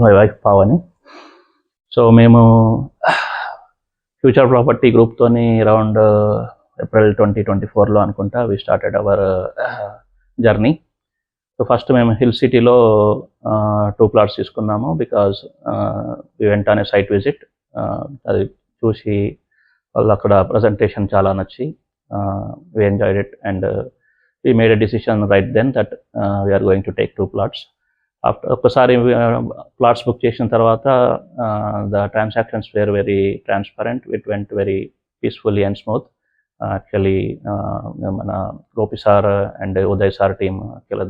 My wife Pavani. So మేము future property గ్రూప్తోని around April 2024లో అనుకుంటా we started our journey. So first మేము హిల్ సిటీలో 2 ప్లాట్స్ తీసుకున్నాము because we went on a site visit. అది చూసి వాళ్ళు అక్కడ ప్రజెంటేషన్ చాలా నచ్చి we enjoyed it and we made a decision right then that we're going to take 2 plots. ఒక్కసారి ప్లాట్స్ బుక్ చేసిన తర్వాత the transactions were very transparent, it went very peacefully and smooth. Actually మన Gopi sir and Uday sir team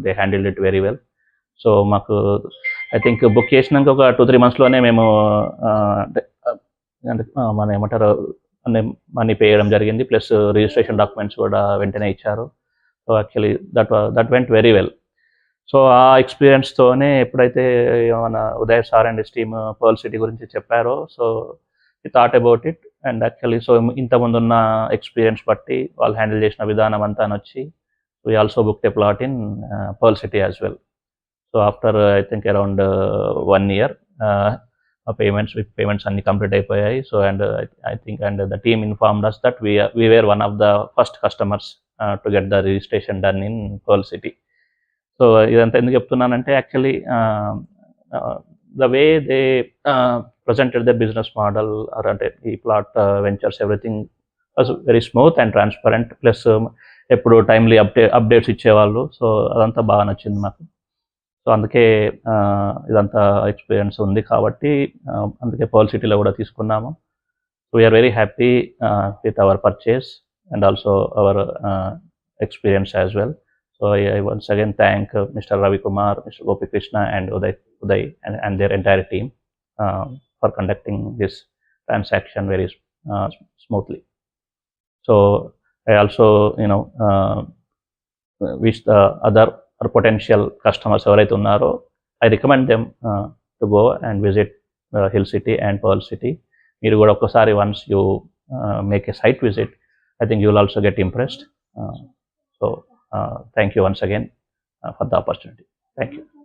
they handled it very well. So మాకు I think book చేసినాక ఒక 2-3 monthsలోనే మేము అంటే మన ఏమంటారు మనీ పే చేయడం జరిగింది, ప్లస్ రిజిస్ట్రేషన్ డాక్యుమెంట్స్ కూడా వెంటనే ఇచ్చారు. So actually that went very well. So ఆ ఎక్స్పీరియన్స్తోనే ఎప్పుడైతే మన Uday sir and his team Pearl City గురించి చెప్పారో, so we thought about it and actually so ఇంతకుముందున్న ఎక్స్పీరియన్స్ బట్టి వాళ్ళు హ్యాండిల్ చేసిన విధానం అంతా నచ్చి we also booked a plot in Pearl City as well. So after I think around 1 year ఆ పేమెంట్స్ అన్ని కంప్లీట్ అయిపోయాయి. So and I think and the team informed us that we were one of the first customers to get the registration done in Pearl City. So ఇదంతా ఎందుకు చెప్తున్నానంటే actually the way they presented the business model or అంటే ఈ plot ventures everything was very smooth and transparent, plus ఎప్పుడు timely updates ఇచ్చేవాళ్ళు. So అదంతా బాగా నచ్చింది మాకు. సో అందుకే ఇదంతా ఎక్స్పీరియన్స్ ఉంది కాబట్టి అందుకే పర్ల్ సిటీలో కూడా తీసుకున్నాము. So we're very happy with our purchase and also our experience as well. So I once again thank Mr. Ravi Kumar, Mr. Gopi Krishna and Uday and their entire team for conducting this transaction very smoothly. So I also wish the other potential customers ఎవరైతే ఉన్నారో I recommend them to go and visit Hill City and Pearl City. మీరు కూడా ఒక్కసారి once you make a site visit, I think you will also get impressed. So thank you once again for the opportunity. Thank you.